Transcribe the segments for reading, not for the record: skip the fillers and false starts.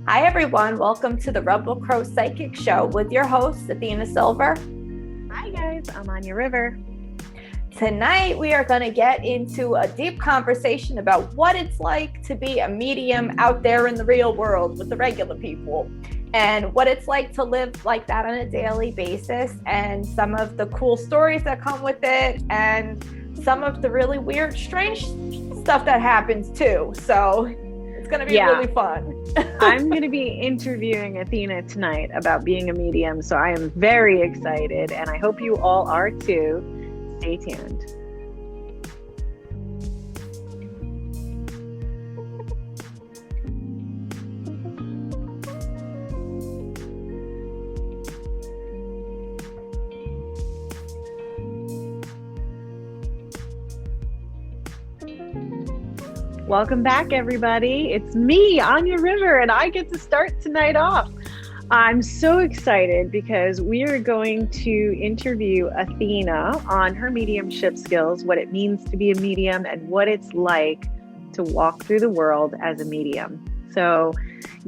Hi, everyone. Welcome to the Rebel Crow Psychic Show with your host, Athena Silver. Hi, guys. I'm Anya River. Tonight, we are going to get into a deep conversation about what it's like to be a medium out there in the real world with the regular people, and what it's like to live like that on a daily basis, and some of the cool stories that come with it, and some of the really weird, strange stuff that happens too. So it's going to be really fun. I'm going to be interviewing Athena tonight about being a medium, so I am very excited, and I hope you all are too. Stay tuned. Welcome back, everybody. It's me, Anya River, and I get to start tonight off. I'm so excited because we are going to interview Athena on her mediumship skills, what it means to be a medium, and what it's like to walk through the world as a medium. So,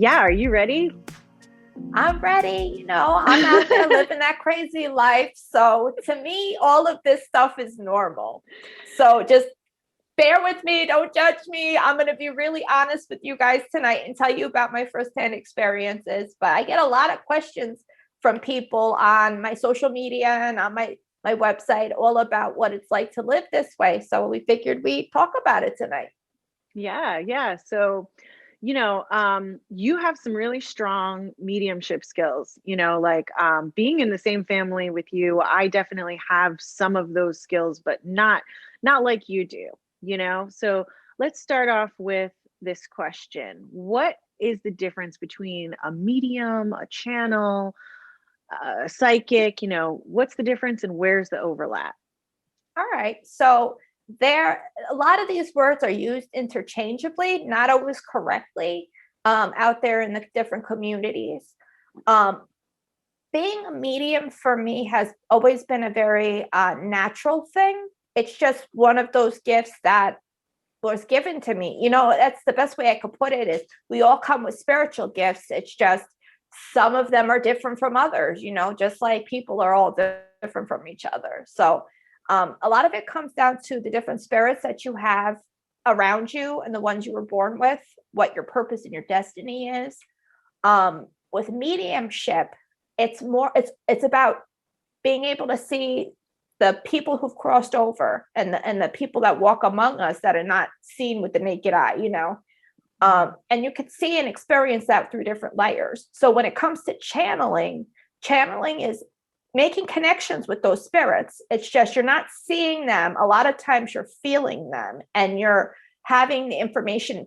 are you ready? I'm ready. I'm out there living that crazy life. So to me, all of this stuff is normal. So just bear with me. Don't judge me. I'm going to be really honest with you guys tonight and tell you about my firsthand experiences. But I get a lot of questions from people on my social media and on my website all about what it's like to live this way. So we figured we'd talk about it tonight. Yeah. So, you have some really strong mediumship skills, being in the same family with you. I definitely have some of those skills, but not like you do. So let's start off with this question. What is the difference between a medium, a channel, a psychic? What's the difference and where's the overlap? All right. So a lot of these words are used interchangeably, not always correctly, out there in the different communities. Being a medium for me has always been a very natural thing. It's just one of those gifts that was given to me. That's the best way I could put it, is we all come with spiritual gifts. It's just some of them are different from others, just like people are all different from each other. So a lot of it comes down to the different spirits that you have around you and the ones you were born with, what your purpose and your destiny is. With mediumship, it's about being able to see the people who've crossed over and the people that walk among us that are not seen with the naked eye, and you can see and experience that through different layers. So when it comes to channeling is making connections with those spirits. It's just you're not seeing them. A lot of times you're feeling them and you're having the information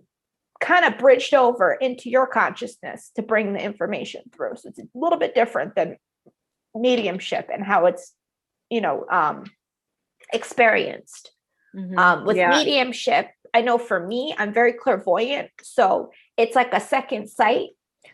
kind of bridged over into your consciousness to bring the information through. So it's a little bit different than mediumship and how it's experienced. With mediumship, I know for me, I'm very clairvoyant, so it's like a second sight.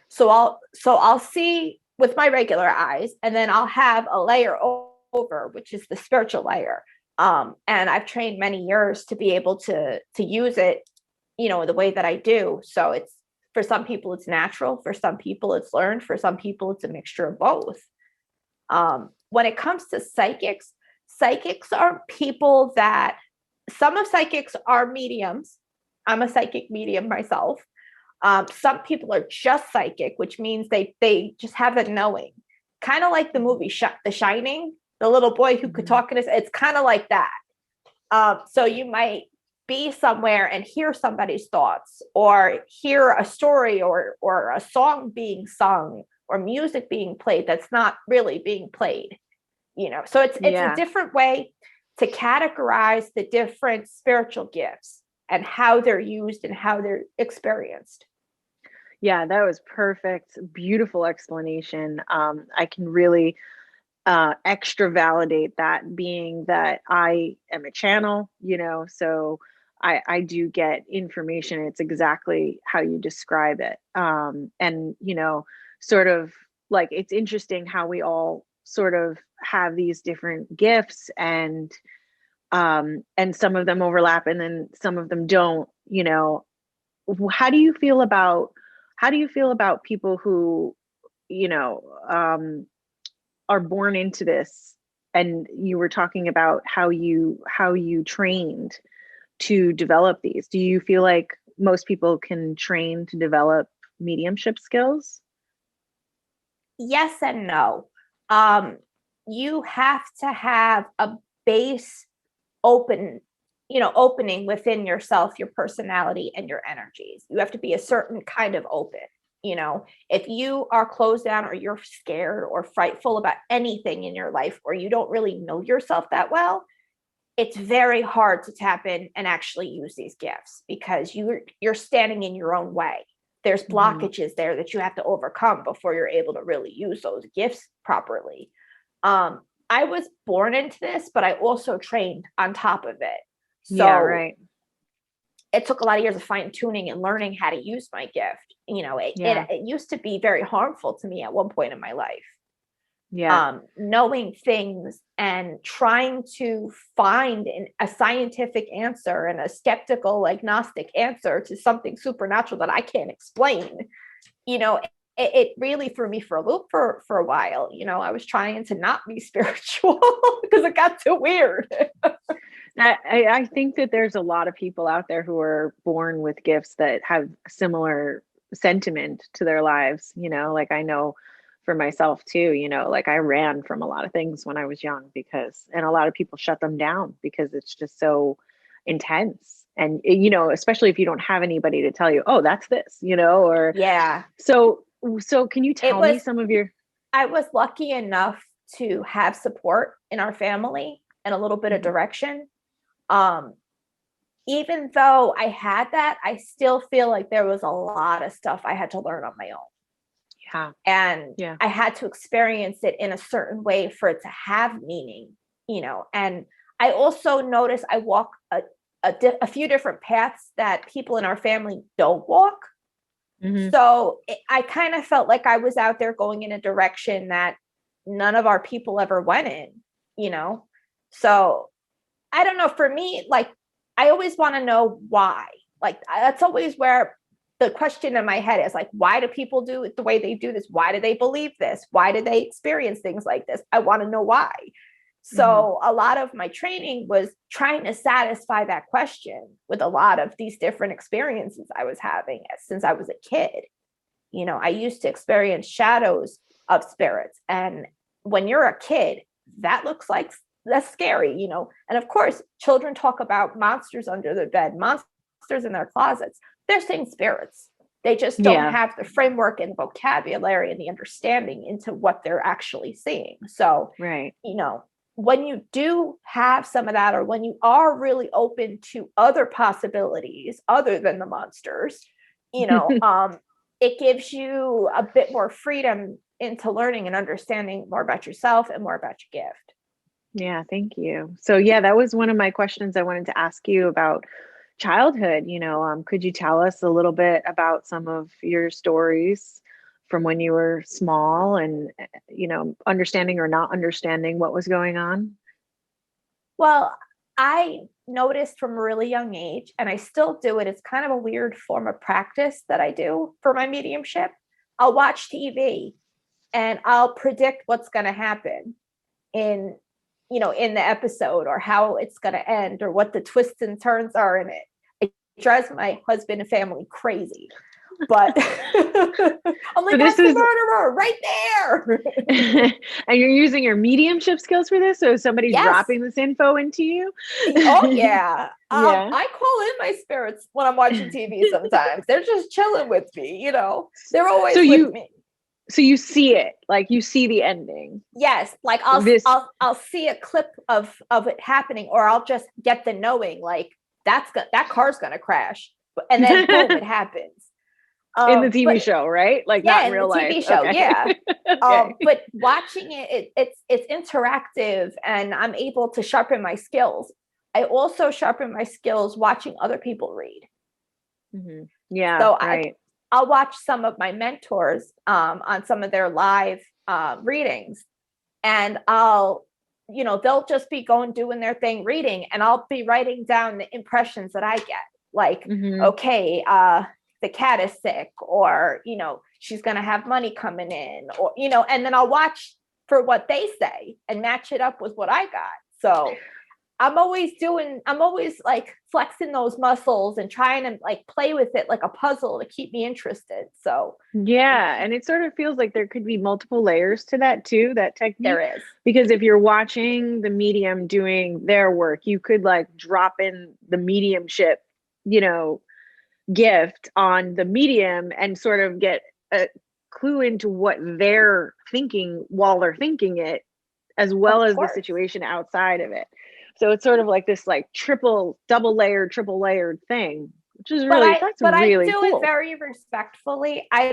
So I'll see with my regular eyes, and then I'll have a layer over, which is the spiritual layer. And I've trained many years to be able to use it, the way that I do. So it's, for some people it's natural, for some people it's learned, for some people it's a mixture of both. When it comes to psychics are people that, some of psychics are mediums. I'm a psychic medium myself. Some people are just psychic, which means they just have a knowing, kind of like the movie The Shining, the little boy who could talk in his, it's kind of like that. So you might be somewhere and hear somebody's thoughts, or hear a story or a song being sung, or music being played that's not really being played. So it's a different way to categorize the different spiritual gifts and how they're used and how they're experienced. Yeah, that was perfect. Beautiful explanation. I can really extra validate that, being that I am a channel, so I do get information. It's exactly how you describe it. And, sort of like, it's interesting how we all sort of have these different gifts, and some of them overlap and then some of them don't. How do you feel about how do you feel about people who, you know, are born into this? And you were talking about how you trained to develop these. Do you feel like most people can train to develop mediumship skills? Yes and no. You have to have a base open, opening within yourself, your personality and your energies. You have to be a certain kind of open. If you are closed down or you're scared or frightful about anything in your life, or you don't really know yourself that well, it's very hard to tap in and actually use these gifts, because you're standing in your own way. There's blockages there that you have to overcome before you're able to really use those gifts properly. I was born into this, but I also trained on top of it. So yeah, right. It took a lot of years of fine tuning and learning how to use my gift. It used to be very harmful to me at one point in my life. Knowing things and trying to find a scientific answer and a skeptical, agnostic answer to something supernatural that I can't explain. It really threw me for a loop for a while. I was trying to not be spiritual because it got too weird. I think that there's a lot of people out there who are born with gifts that have similar sentiment to their lives. Like I know for myself too, like I ran from a lot of things when I was young and a lot of people shut them down because it's just so intense. And, especially if you don't have anybody to tell you, oh, that's this, or yeah. So can you tell me some of your... I was lucky enough to have support in our family and a little bit of direction. Even though I had that, I still feel like there was a lot of stuff I had to learn on my own. Yeah. And I had to experience it in a certain way for it to have meaning, and I also noticed I walk a few different paths that people in our family don't walk. So I kind of felt like I was out there going in a direction that none of our people ever went in, so I don't know, for me, I always want to know why. That's always where the question in my head is, why do people do it the way they do this? Why do they believe this? Why do they experience things like this? I want to know why. So a lot of my training was trying to satisfy that question with a lot of these different experiences I was having since I was a kid. I used to experience shadows of spirits. And when you're a kid, that looks like that's scary, And of course, children talk about monsters under their bed, monsters in their closets. They're saying spirits. They just don't have the framework and vocabulary and the understanding into what they're actually seeing. So, when you do have some of that, or when you are really open to other possibilities other than the monsters, it gives you a bit more freedom into learning and understanding more about yourself and more about your gift. Yeah, thank you. So that was one of my questions I wanted to ask you about childhood. Could you tell us a little bit about some of your stories from when you were small and, understanding or not understanding what was going on? Well, I noticed from a really young age, and I still do it. It's kind of a weird form of practice that I do for my mediumship. I'll watch TV and I'll predict what's going to happen in the episode, or how it's going to end, or what the twists and turns are in it. It drives my husband and family crazy. But I'm like, that's the murderer right there. And you're using your mediumship skills for this? So somebody's dropping this info into you? Oh, yeah. I call in my spirits when I'm watching TV sometimes. They're just chilling with me, They're always with me. So you see it, you see the ending. Yes, I'll see a clip of it happening, or I'll just get the knowing, that car's gonna crash, and then boom, it happens. In the TV show, right? Not in real life. TV show, okay. Yeah. Okay. But watching it's interactive, and I'm able to sharpen my skills. I also sharpen my skills watching other people read. Yeah. So right. I'll watch some of my mentors on some of their live readings, and they'll just be doing their thing reading, and I'll be writing down the impressions that I get. Okay, the cat is sick, or, she's going to have money coming in, or, and then I'll watch for what they say and match it up with what I got. So I'm always like flexing those muscles and trying to like play with it like a puzzle to keep me interested. So yeah, and it sort of feels like there could be multiple layers to that too, that technique. There is. Because if you're watching the medium doing their work, you could like drop in the mediumship, gift on the medium and sort of get a clue into what they're thinking while they're thinking it, as well as the situation outside of it. So it's sort of like this like triple layered thing, which is really really I do cool. it very respectfully. I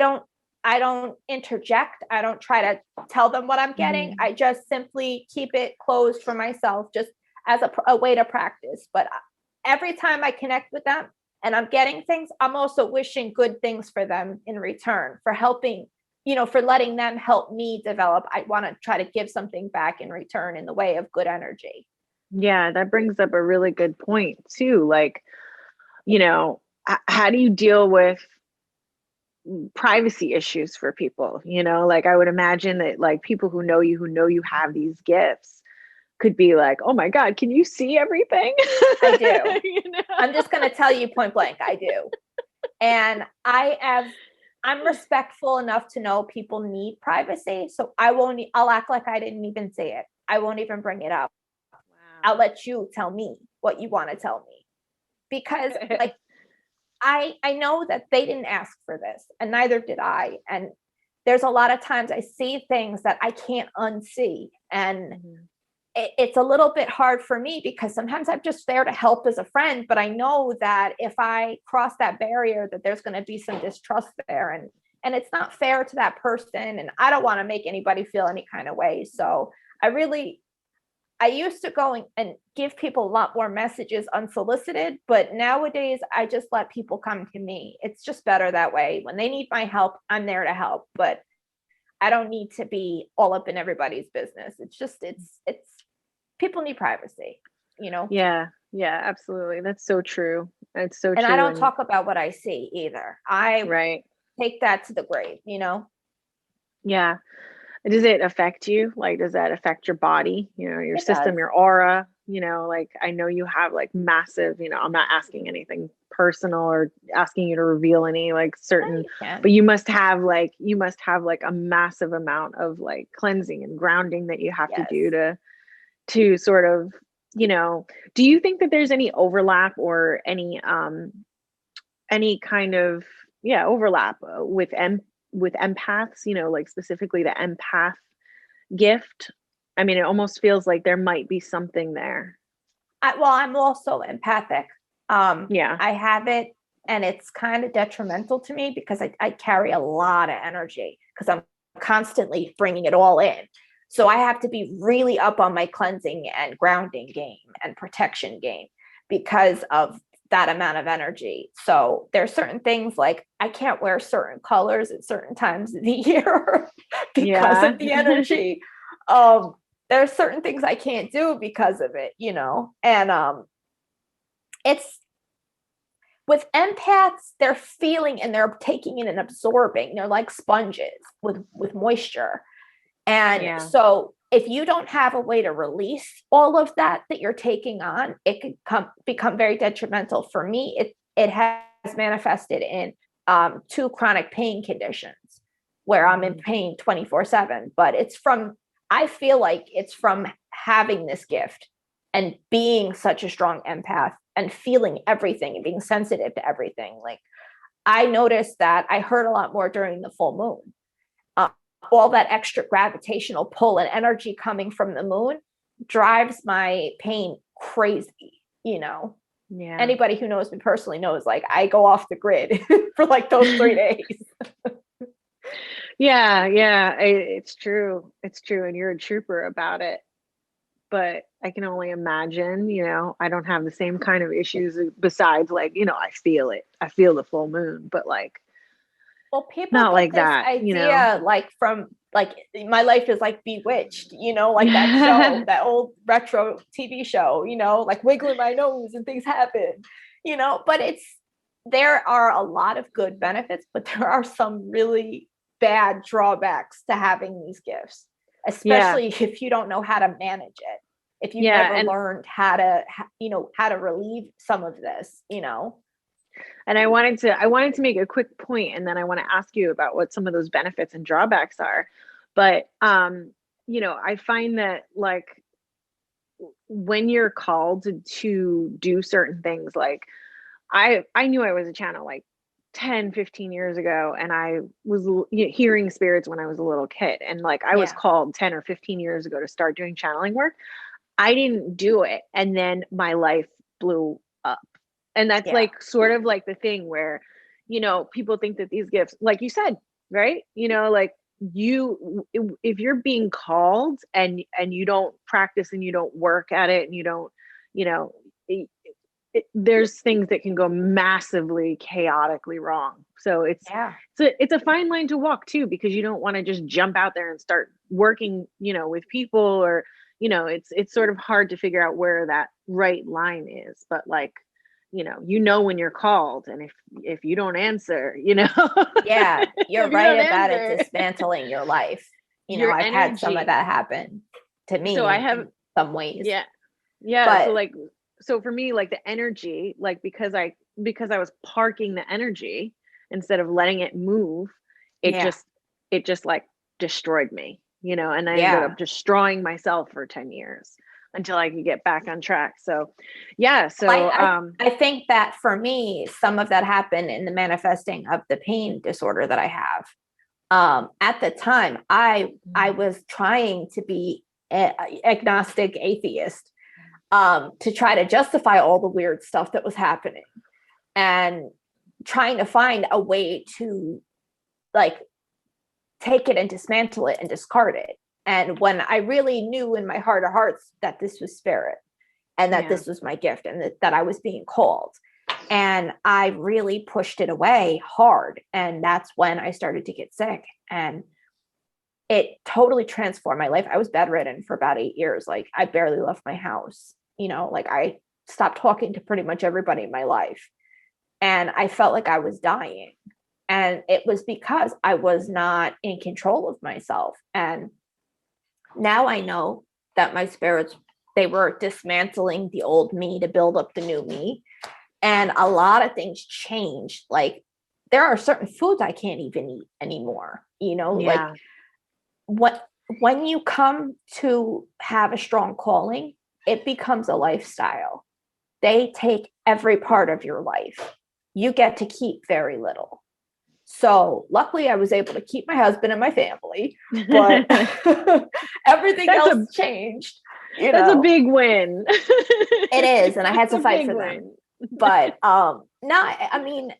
don't interject. I don't try to tell them what I'm getting. I just simply keep it closed for myself, just as a way to practice. But every time I connect with them and I'm getting things, I'm also wishing good things for them in return, for helping, for letting them help me develop. I want to try to give something back in return in the way of good energy. Yeah, that brings up a really good point too. Like, how do you deal with privacy issues for people? Like I would imagine that like people who know you have these gifts could be like, oh my God, can you see everything? I do. I'm just going to tell you point blank. I do. And I'm respectful enough to know people need privacy. So I'll act like I didn't even say it. I won't even bring it up. Wow. I'll let you tell me what you want to tell me, because like, I know that they didn't ask for this, and neither did I. And there's a lot of times I see things that I can't unsee. And it's a little bit hard for me, because sometimes I'm just there to help as a friend, but I know that if I cross that barrier, that there's going to be some distrust there, and it's not fair to that person. And I don't want to make anybody feel any kind of way. So I used to go and give people a lot more messages unsolicited, but nowadays I just let people come to me. It's just better that way. When they need my help, I'm there to help, but I don't need to be all up in everybody's business. It's people need privacy, Yeah, absolutely. That's so true. It's so true. And I don't talk about what I see either. I take that to the grave, Yeah. Does it affect you? Like, does that affect your body, your system, your aura? Like, I know you have like massive, I'm not asking anything personal or asking you to reveal any like certain, but you must have like a massive amount of like cleansing and grounding that you have to do to sort of, do you think that there's any overlap or any kind of, overlap with empaths, like specifically the empath gift? I mean, it almost feels like there might be something there. I'm also empathic. I have it, and it's kind of detrimental to me because I carry a lot of energy because I'm constantly bringing it all in. So I have to be really up on my cleansing and grounding game and protection game because of that amount of energy. So there's certain things like I can't wear certain colors at certain times of the year because of the energy. There's certain things I can't do because of it, and it's with empaths, they're feeling and they're taking in and absorbing. They're like sponges with moisture. And so if you don't have a way to release all of that you're taking on, it could become very detrimental. For me, it has manifested in 2 chronic pain conditions where I'm in pain 24/7, but I feel like it's from having this gift and being such a strong empath and feeling everything and being sensitive to everything. Like I noticed that I hurt a lot more during the full moon. All that extra gravitational pull and energy coming from the moon drives my pain crazy, Anybody who knows me personally knows, like, I go off the grid for like those 3 days. It's true. It's true. And you're a trooper about it. But I can only imagine, I don't have the same kind of issues besides like, I feel it. I feel the full moon, but like, well, people not get like this that idea like from like my life is like bewitched, like that show, that old retro TV show, like wiggling my nose and things happen, but there are a lot of good benefits, but there are some really bad drawbacks to having these gifts, especially if you don't know how to manage it. If you've never learned how to relieve some of this, And I wanted to make a quick point, and then I want to ask you about what some of those benefits and drawbacks are. But I find that like when you're called to do certain things, like I knew I was a channel like 10, 15 years ago, and I was hearing spirits when I was a little kid, and like I was called 10 or 15 years ago to start doing channeling work. I didn't do it, and then my life blew up. And that's like sort of like the thing where, people think that these gifts, like you said, right? Like if you're being called and you don't practice and you don't work at it and you don't, there's things that can go massively chaotically wrong. So it's a fine line to walk too, because you don't want to just jump out there and start working, with people, or, it's sort of hard to figure out where that right line is. But like, when you're called, and if you don't answer, you're right about it dismantling your life. I've had some of that happen to me. So I have in some ways. But, so for me, like the energy, like because I was parking the energy instead of letting it move, it just like destroyed me, and I ended up destroying myself for 10 years until I could get back on track. So, I think that for me, some of that happened in the manifesting of the pain disorder that I have. At the time, I was trying to be agnostic atheist, to try to justify all the weird stuff that was happening, and trying to find a way to like take it and dismantle it and discard it. And when I really knew in my heart of hearts that this was spirit, and that this was my gift, and that I was being called, and I really pushed it away hard. And that's when I started to get sick, and it totally transformed my life. I was bedridden for about 8 years. Like I barely left my house, like I stopped talking to pretty much everybody in my life. And I felt like I was dying. And it was because I was not in control of myself. And now I know that my spirits, they were dismantling the old me to build up the new me. And a lot of things changed. Like there are certain foods I can't even eat anymore, like when you come to have a strong calling, it becomes a lifestyle. They take every part of your life. You get to keep very little. So luckily I was able to keep my husband and my family, but everything else changed. That's a big win. It is. And I had to fight for them. But no, I mean,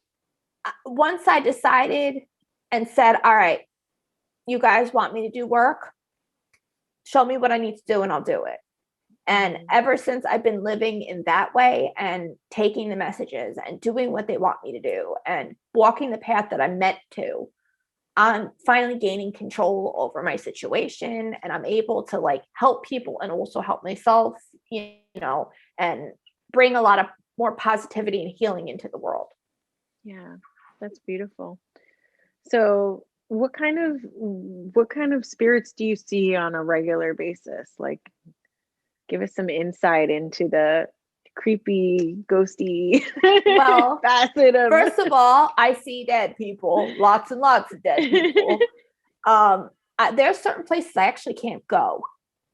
once I decided and said, all right, you guys want me to do work? Show me what I need to do and I'll do it. And ever since I've been living in that way and taking the messages and doing what they want me to do and walking the path that I'm meant to, I'm finally gaining control over my situation, and I'm able to like help people and also help myself, and bring a lot of more positivity and healing into the world. Yeah, that's beautiful. So what kind of spirits do you see on a regular basis? Like, give us some insight into the creepy, ghosty facet of. First of all, I see dead people, lots and lots of dead people. There's certain places I actually can't go,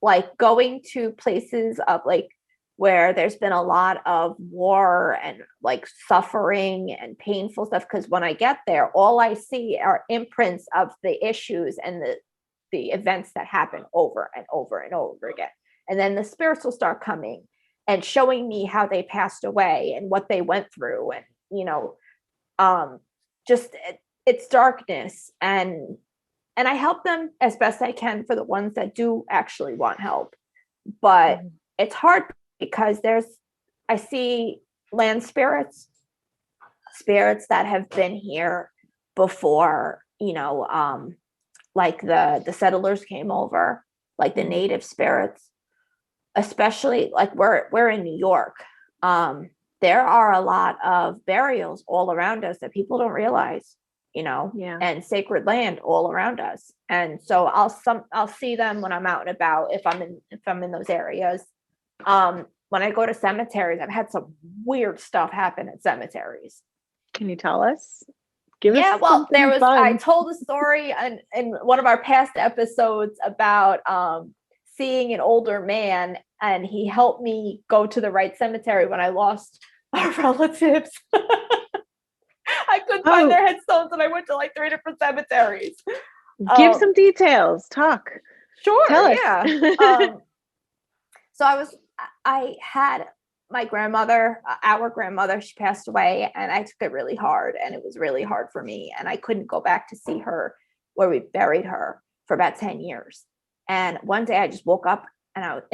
like going to places of like where there's been a lot of war and like suffering and painful stuff. Because when I get there, all I see are imprints of the issues and the events that happen over and over and over again. And then the spirits will start coming and showing me how they passed away and what they went through. And, just it's darkness. And I help them as best I can for the ones that do actually want help. But it's hard because I see land spirits that have been here before, like the settlers came over, like the native spirits. Especially like we're in New York. there are a lot of burials all around us that people don't realize, and sacred land all around us. And so I'll see them when I'm out and about, if I'm in those areas. When I go to cemeteries, I've had some weird stuff happen at cemeteries. Can you tell us? Well, I told a story in one of our past episodes about seeing an older man, and he helped me go to the right cemetery when I lost our relatives. I couldn't find their headstones, and I went to like 3 different cemeteries. Give some details. Talk. Sure. Tell us. Yeah. So I had my grandmother, our grandmother, she passed away, and I took it really hard, and it was really hard for me, and I couldn't go back to see her where we buried her for about 10 years. And one day I just woke up, and I was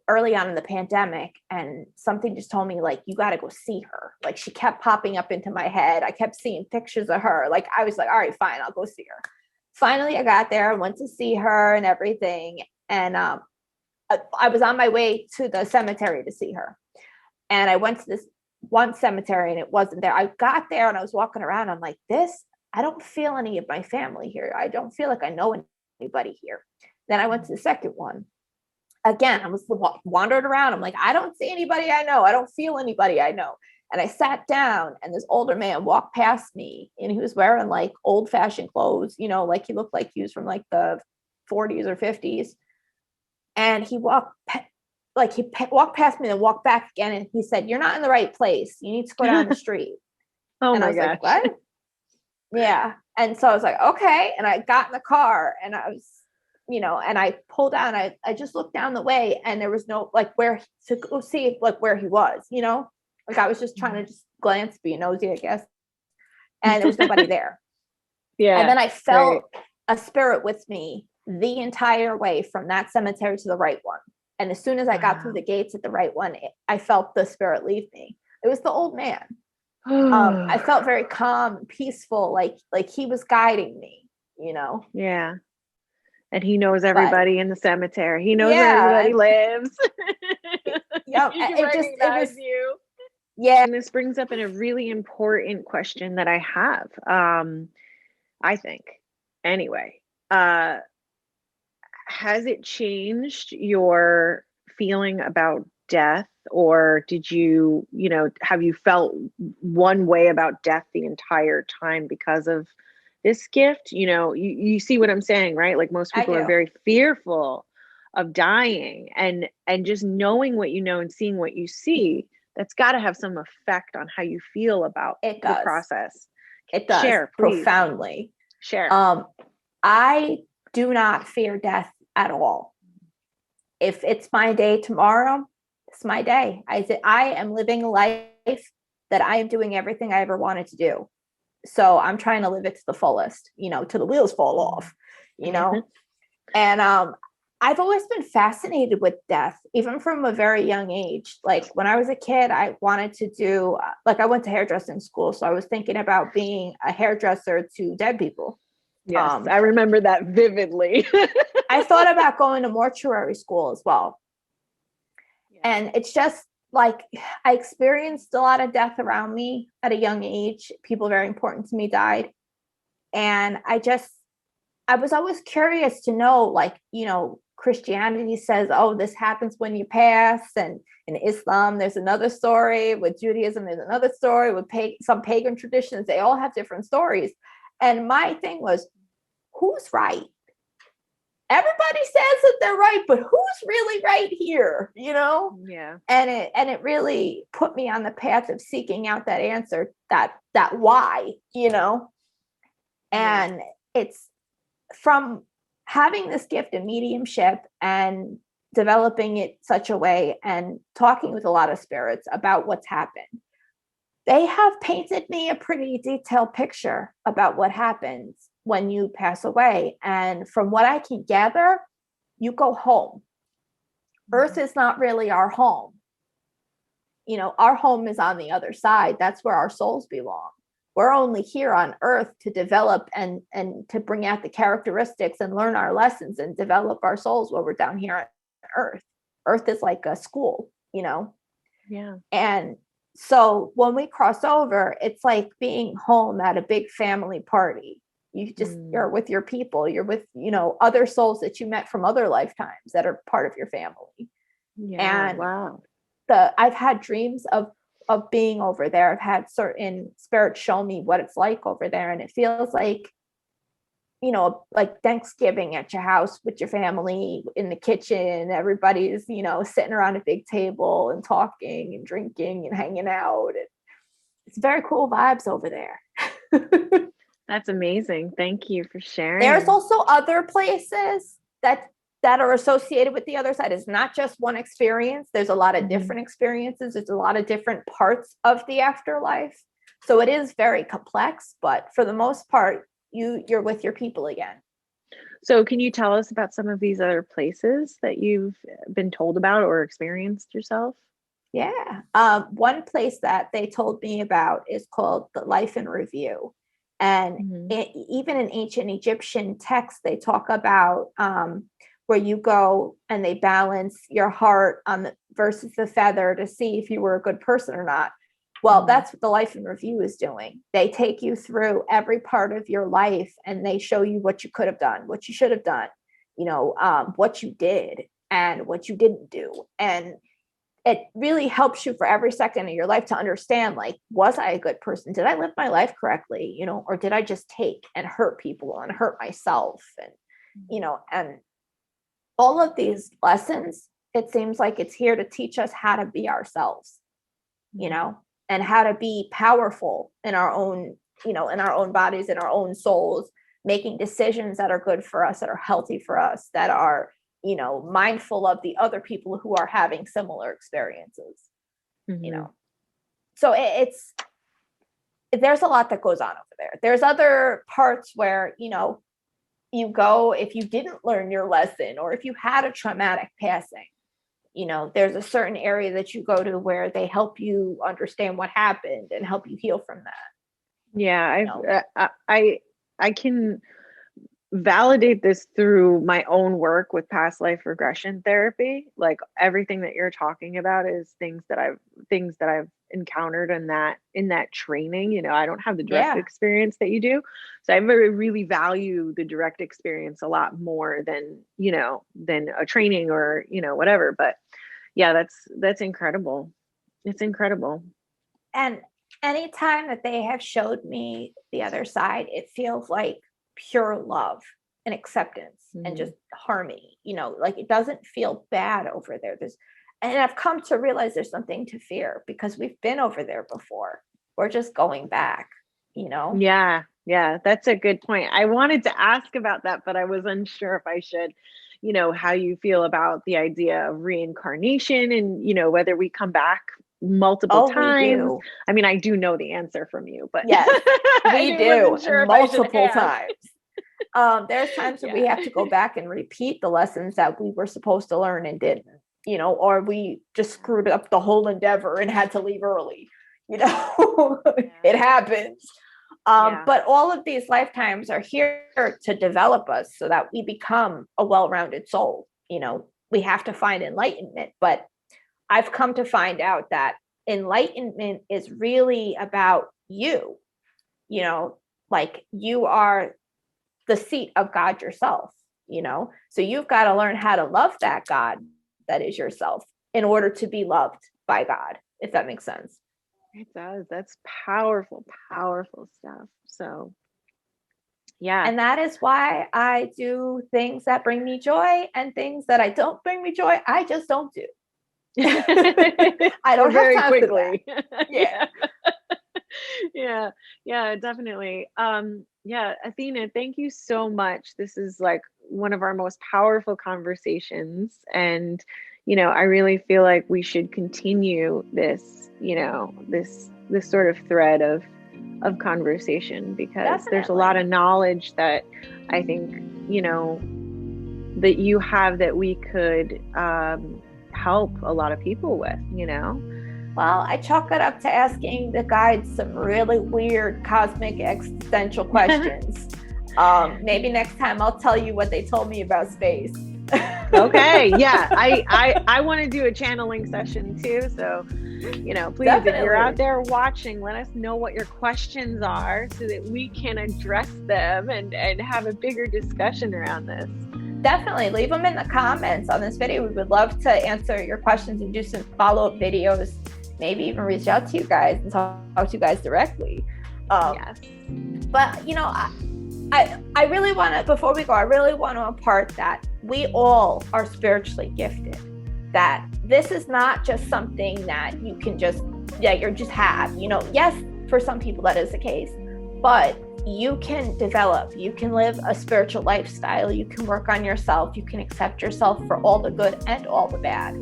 early on in the pandemic, and something just told me, like, you got to go see her. Like, she kept popping up into my head. I kept seeing pictures of her. Like, I was like, all right, fine, I'll go see her. Finally, I got there and went to see her and everything. And I was on my way to the cemetery to see her. And I went to this one cemetery, and it wasn't there. I got there and I was walking around. I'm like, I don't feel any of my family here. I don't feel like I know anybody here. Then I went to the second one. Again, I was wandered around. I'm like, I don't see anybody I know. I don't feel anybody I know. And I sat down, and this older man walked past me, and he was wearing like old fashioned clothes, like he looked like he was from like the 40s or 50s. And he walked past me and walked back again. And he said, "You're not in the right place. You need to go down the street." Oh, and my I was gosh. like, what? Yeah. And so I was like, okay. And I got in the car, and I was, and I pulled down, I just looked down the way, and there was no, like, where to go see, like, where he was, like, I was just trying to just glance, be nosy, I guess. And there was nobody there. Yeah. And then I felt a spirit with me the entire way from that cemetery to the right one. And as soon as I got through the gates at the right one, I felt the spirit leave me. It was the old man. I felt very calm and peaceful, like he was guiding me, Yeah. And he knows everybody in the cemetery. He knows where everybody lives. Yep. It was you. Yeah. And this brings up a really important question that I have. I think, anyway, has it changed your feeling about death, or did you, have you felt one way about death the entire time because of this gift? You see what I'm saying, right? Like, most people are very fearful of dying, and just knowing what you know and seeing what you see, that's got to have some effect on how you feel about the process. It does. Share, profoundly. Share. I do not fear death at all. If it's my day tomorrow, it's my day. I am living a life that I am doing everything I ever wanted to do. So I'm trying to live it to the fullest, till the wheels fall off, And I've always been fascinated with death, even from a very young age. Like, when I was a kid, I wanted to do, I went to hairdressing school. So I was thinking about being a hairdresser to dead people. Yes, I remember that vividly. I thought about going to mortuary school as well. Yeah. And it's just like, I experienced a lot of death around me at a young age. People very important to me died. And I was always curious to know, Christianity says, oh, this happens when you pass. And in Islam, there's another story. With Judaism, there's another story. With some pagan traditions, they all have different stories. And my thing was, who's right? Everybody says that they're right, but who's really right here? Yeah. And it really put me on the path of seeking out that answer, that why, And it's from having this gift of mediumship and developing it such a way and talking with a lot of spirits about what's happened. They have painted me a pretty detailed picture about what happens when you pass away. And from what I can gather, you go home. Earth is not really our home. Our home is on the other side. That's where our souls belong. We're only here on Earth to develop and to bring out the characteristics and learn our lessons and develop our souls while we're down here on Earth. Earth is like a school, Yeah. And So when we cross over, it's like being home at a big family party. You just, you're with your people, you're with, other souls that you met from other lifetimes that are part of your family. Yeah. And Wow. I've had dreams of being over there. I've had certain spirits show me what it's like over there. And it feels like, like Thanksgiving at your house with your family in the kitchen. Everybody's, sitting around a big table and talking and drinking and hanging out. It's very cool vibes over there. That's amazing. Thank you for sharing. There's also other places that are associated with the other side. It's not just one experience. There's a lot of different experiences. There's a lot of different parts of the afterlife. So it is very complex, but for the most part, you're with your people again. So can you tell us about some of these other places that you've been told about or experienced yourself? Yeah. One place that they told me about is called the Life in Review. And even in ancient Egyptian texts, they talk about where you go and they balance your heart versus the feather to see if you were a good person or not. Well, that's what the Life in Review is doing. They take you through every part of your life and they show you what you could have done, what you should have done, what you did and what you didn't do. And it really helps you for every second of your life to understand, like, was I a good person? Did I live my life correctly? Or did I just take and hurt people and hurt myself? And, and all of these lessons, it seems like it's here to teach us how to be ourselves, and how to be powerful in our own, in our own bodies, in our own souls, making decisions that are good for us, that are healthy for us, that are, mindful of the other people who are having similar experiences, So there's a lot that goes on over there. There's other parts where, you go, if you didn't learn your lesson, or if you had a traumatic passing, there's a certain area that you go to where they help you understand what happened and help you heal from that. Yeah, I can validate this through my own work with past life regression therapy. Like everything that you're talking about is things that I've encountered in that training. I don't have the direct experience that you do, so I really value the direct experience a lot more than a training or whatever. But yeah, that's incredible. It's incredible. And anytime that they have showed me the other side, it feels like pure love and acceptance and just harmony, like it doesn't feel bad over there. And I've come to realize there's something to fear because we've been over there before. We're just going back, Yeah, that's a good point. I wanted to ask about that, but I was unsure if I should, how you feel about the idea of reincarnation and, whether we come back multiple times. I mean, I do know the answer from you, but yes, we do multiple times. There's times where we have to go back and repeat the lessons that we were supposed to learn and didn't, or we just screwed up the whole endeavor and had to leave early. It happens. But all of these lifetimes are here to develop us so that we become a well-rounded soul. We have to find enlightenment, but I've come to find out that enlightenment is really about you, like you are the seat of God yourself, so you've got to learn how to love that God that is yourself in order to be loved by God, if that makes sense. It does. That's powerful, powerful stuff. So yeah. And that is why I do things that bring me joy, and things that I don't bring me joy, I just don't do. I don't have time quickly. For that. Yeah, definitely. Athena, thank you so much. This is like one of our most powerful conversations, and I really feel like we should continue this, this sort of thread of conversation, because Definitely. There's a lot of knowledge that I think that you have that we could help a lot of people with. Well, I chalk it up to asking the guides some really weird cosmic existential questions. Maybe next time I'll tell you what they told me about space. Okay. Yeah. I want to do a channeling session too. So, you know, please, Definitely. if you're out there watching, let us know what your questions are so that we can address them and have a bigger discussion around this. Definitely leave them in the comments on this video. We would love to answer your questions and do some follow-up videos, maybe even reach out to you guys and talk to you guys directly. Yes. But, you know, I really want to, before we go, I really want to impart that we all are spiritually gifted, that this is not just something that you can just, you just have, you know. Yes, for some people that is the case, but you can develop, you can live a spiritual lifestyle, you can work on yourself, you can accept yourself for all the good and all the bad,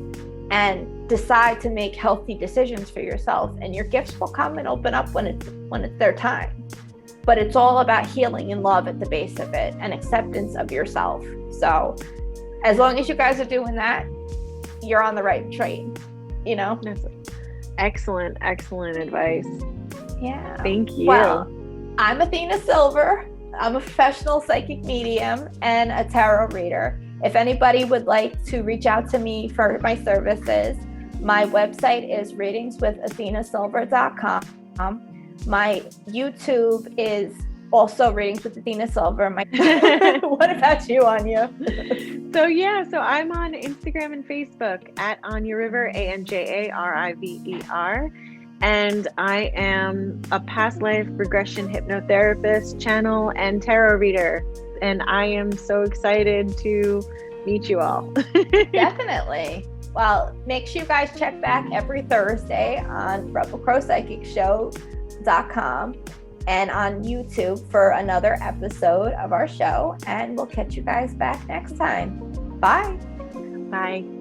and decide to make healthy decisions for yourself, and your gifts will come and open up when it's their time. But it's all about healing and love at the base of it, and acceptance of yourself. So as long as you guys are doing that, you're on the right train, you know. That's excellent advice. Yeah, thank you. Well, I'm Athena Silver. I'm a professional psychic medium and a tarot reader. If anybody would like to reach out to me for my services, my website is readingswithathenasilver.com. My YouTube is also Readings with Athena Silver. What about you, Anya? So I'm on Instagram and Facebook at Anya River, ANJARIVER. And I am a past life regression hypnotherapist, channel, and tarot reader. And I am so excited to meet you all. Definitely. Well, make sure you guys check back every Thursday on rebelcrowpsychicshow.com and on YouTube for another episode of our show. And we'll catch you guys back next time. Bye. Bye.